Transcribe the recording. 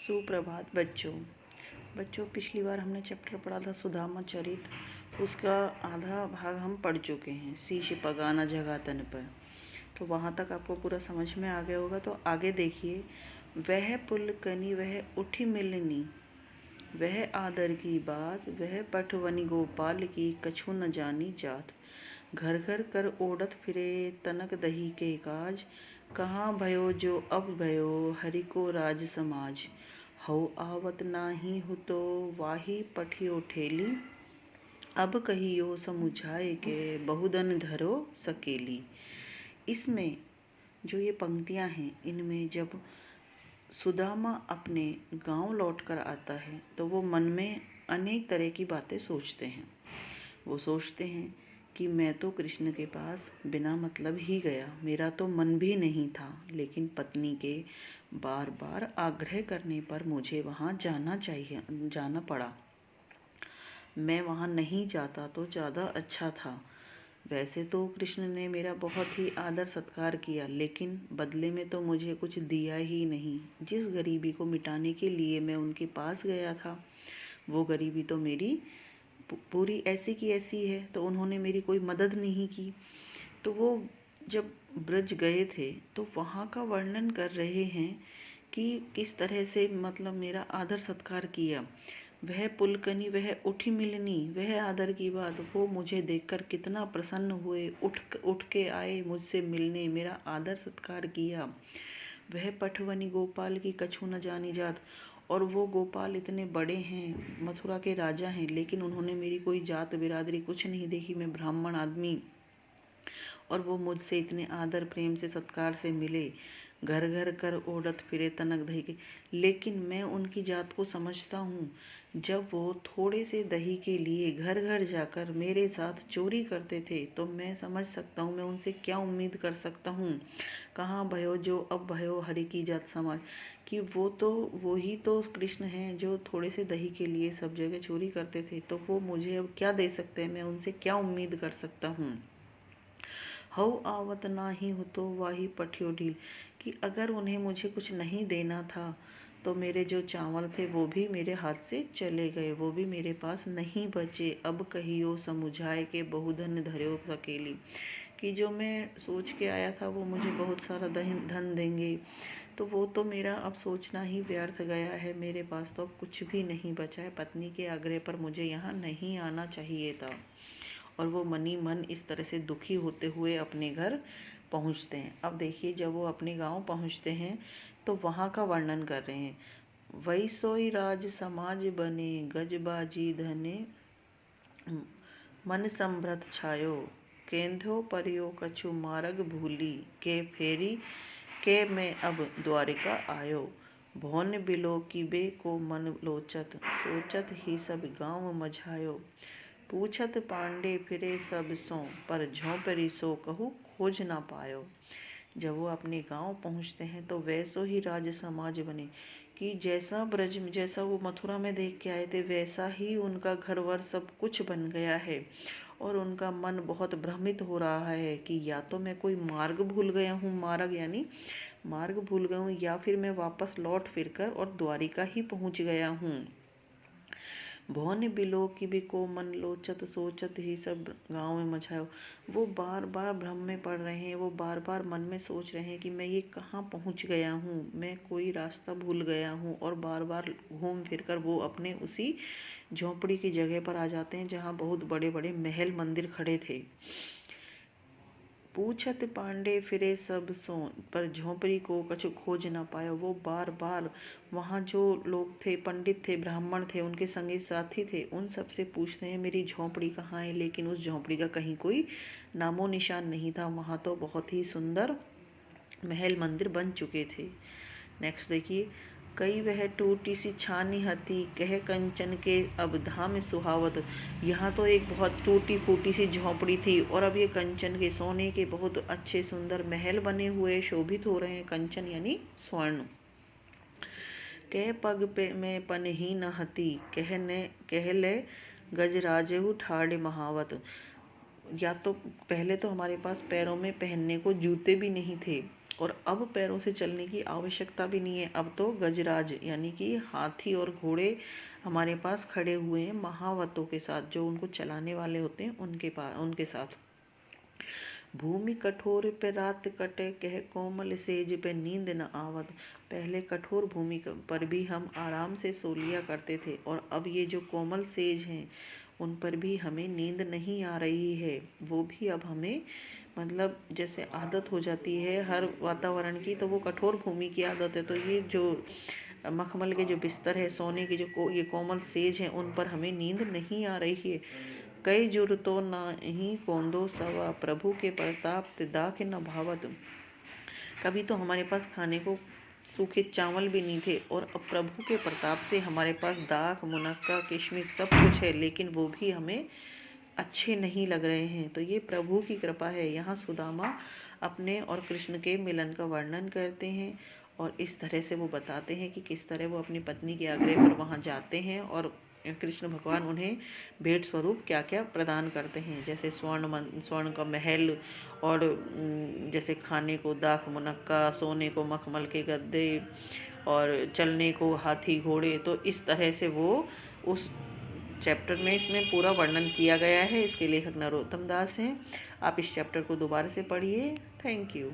सुप्रभात बच्चों पिछली बार हमने चैप्टर पढ़ा था सुदामा चरित। उसका आधा भाग हम पढ़ चुके हैं, शीश पगाना जगह तन पर। तो वहाँ तक आपको पूरा समझ में आ गया होगा। तो आगे देखिए, वह पुलकनी वह उठी मिलनी, वह आदर की बात, वह पटवनी गोपाल की कछु न जानी जात। घर घर कर ओढ़त फिरे तनक दही के काज, कहाँ भयो जो अब भयो हरि को राज समाज। हऊ आवत नाही हुतो वाही पठियो ठेली, अब कहियो समुझाए के बहुधन धरो सकेली। इसमें जो ये पंक्तियां हैं, इनमें जब सुदामा अपने गांव लौटकर आता है तो वो मन में अनेक तरह की बातें सोचते हैं। वो सोचते हैं कि मैं तो कृष्ण के पास बिना मतलब ही गया, मेरा तो मन भी नहीं था, लेकिन पत्नी के बार बार आग्रह करने पर मुझे वहाँ जाना पड़ा। मैं वहाँ नहीं जाता तो ज़्यादा अच्छा था। वैसे तो कृष्ण ने मेरा बहुत ही आदर सत्कार किया, लेकिन बदले में तो मुझे कुछ दिया ही नहीं। जिस गरीबी को मिटाने के लिए मैं उनके पास गया था, वो गरीबी तो मेरी पूरी ऐसी की ऐसी है, तो उन्होंने मेरी कोई मदद नहीं की। तो वो जब ब्रज गए थे तो वहाँ का वर्णन कर रहे हैं कि किस तरह से मतलब मेरा आदर सत्कार किया। वह पुलकनी वह उठी मिलनी, वह आदर की बात, वो मुझे देखकर कितना प्रसन्न हुए, उठ के आए मुझसे मिलने, मेरा आदर सत्कार किया। वह पटवनी गोपाल की कछु न जानी जात, और वो गोपाल इतने बड़े हैं, मथुरा के राजा हैं, लेकिन उन्होंने मेरी कोई जात बिरादरी कुछ नहीं देखी। मैं ब्राह्मण आदमी, और वो मुझसे इतने आदर प्रेम से सत्कार से मिले। घर घर कर ओढ़त फिरे तनक दही के, लेकिन मैं उनकी जात को समझता हूँ। जब वो थोड़े से दही के लिए घर घर जाकर मेरे साथ चोरी करते थे, तो मैं समझ सकता हूँ, मैं उनसे क्या उम्मीद कर सकता हूँ। कहाँ भयो जो अब भयो हरि की जात समाज, कि वो ही तो कृष्ण हैं जो थोड़े से दही के लिए सब जगह चोरी करते थे। तो वो मुझे अब क्या दे सकते हैं, मैं उनसे क्या उम्मीद कर सकता हूँ। हऊ आवत नाही हुतो वाही पठियो ढील, कि अगर उन्हें मुझे कुछ नहीं देना था तो मेरे जो चावल थे वो भी मेरे हाथ से चले गए, वो भी मेरे पास नहीं बचे। अब कहियो समुझाए के बहुधन धर्यो सकेली, कि जो मैं सोच के आया था वो मुझे बहुत सारा धन देंगे, तो वो तो मेरा अब सोचना ही व्यर्थ गया है। मेरे पास तो अब कुछ भी नहीं बचा है। पत्नी के आग्रह पर मुझे यहाँ नहीं आना चाहिए था। और वो मनी मन इस तरह से दुखी होते हुए अपने घर पहुंचते हैं। अब देखिए, जब वो अपने गांव पहुंचते हैं तो वहाँ का वर्णन कर रहे हैं। वैसोई राज समाज बने, गजबाजी धने मन संभ्रत छायो, केंद्रो परियो कछु मार्ग भूली, के फेरी के मैं अब द्वारिका आयो। भौन बिलो की बे को मन लोचत, सोचत ही सब गांव मझायो। पूछत पांडे फिरे सब सो, पर झोंपड़ी सो कहू खोज ना पायो। जब वो अपने गांव पहुंचते हैं तो वैसो ही राज समाज बने, कि जैसा ब्रज में, जैसा वो मथुरा में देख के आए थे, वैसा ही उनका घर वर सब कुछ बन गया है। और उनका मन बहुत भ्रमित हो रहा है कि या तो मैं कोई मार्ग भूल गया हूँ, मार्ग यानी मार्ग भूल गया हूँ, या फिर मैं वापस लौट फिर कर और द्वारिका ही पहुँच गया हूँ। भौन बिलो की भी को मन लोचत, सोचत ही सब गांव में मचायो। वो बार बार भ्रम में पड़ रहे हैं, वो बार बार मन में सोच रहे हैं कि मैं ये कहाँ पहुँच गया हूँ, मैं कोई रास्ता भूल गया हूँ। और बार बार घूम फिर कर वो अपने उसी झोंपड़ी की जगह पर आ जाते हैं जहाँ बहुत बड़े बड़े महल मंदिर खड़े थे। पूछत पांडे फिरे सब सो, पर झोंपड़ी को कछु खोज ना पाया। वो बार बार वहाँ जो लोग थे, पंडित थे, ब्राह्मण थे, उनके संगी साथी थे, उन सब से पूछते हैं मेरी झोंपड़ी कहाँ है, लेकिन उस झोंपड़ी का कहीं कोई नामो निशान नहीं था। वहाँ तो बहुत ही सुंदर महल मंदिर बन चुके थे। नेक्स्ट देखिए, कई वह टूटी सी छानी हती, कह कंचन के अब धाम सुहावत। यहाँ तो एक बहुत टूटी फूटी सी झोंपड़ी थी, और अब ये कंचन के, सोने के बहुत अच्छे सुंदर महल बने हुए शोभित हो रहे हैं। कंचन यानी स्वर्ण। कह पग पे में पन ही न हती, कहले गजराजेहु ठाड़ महावत। या तो पहले तो हमारे पास पैरों में पहनने को जूते भी नहीं थे, और अब पैरों से चलने की आवश्यकता भी नहीं है। अब तो गजराज यानी कि हाथी और घोड़े हमारे पास खड़े हुए हैं महावतों के साथ, जो उनको चलाने वाले होते हैं उनके साथ। भूमि कठोर पे रात कटे, कह कोमल सेज पे नींद न आवत। पहले कठोर भूमि पर भी हम आराम से सो लिया करते थे, और अब ये जो कोमल सेज हैं उन पर भी हमें नींद नहीं आ रही है। वो भी अब हमें मतलब जैसे आदत हो जाती है हर वातावरण की, तो वो कठोर भूमि की आदत है। तो ये जो मखमल के जो बिस्तर है, सोने के जो ये कोमल सेज हैं, उन पर हमें नींद नहीं आ रही है। कई जुरतो नाही कोंदो सवा, प्रभु के प्रताप ते दाख न भावत। कभी तो हमारे पास खाने को सूखे चावल भी नहीं थे, और अब प्रभु के प्रताप से हमारे पास दाख, मुनक्का, किशमिश सब कुछ है, लेकिन वो भी हमें अच्छे नहीं लग रहे हैं। तो ये प्रभु की कृपा है। यहाँ सुदामा अपने और कृष्ण के मिलन का वर्णन करते हैं, और इस तरह से वो बताते हैं कि किस तरह वो अपनी पत्नी के आग्रह पर वहाँ जाते हैं, और कृष्ण भगवान उन्हें भेंट स्वरूप क्या क्या प्रदान करते हैं, जैसे स्वर्ण का महल, और जैसे खाने को दाख मुनक्का, सोने को मखमल के गद्दे, और चलने को हाथी घोड़े। तो इस तरह से वो उस चैप्टर में इसमें पूरा वर्णन किया गया है। इसके लेखक नरोत्तम दास हैं। आप इस चैप्टर को दोबारा से पढ़िए। Thank you.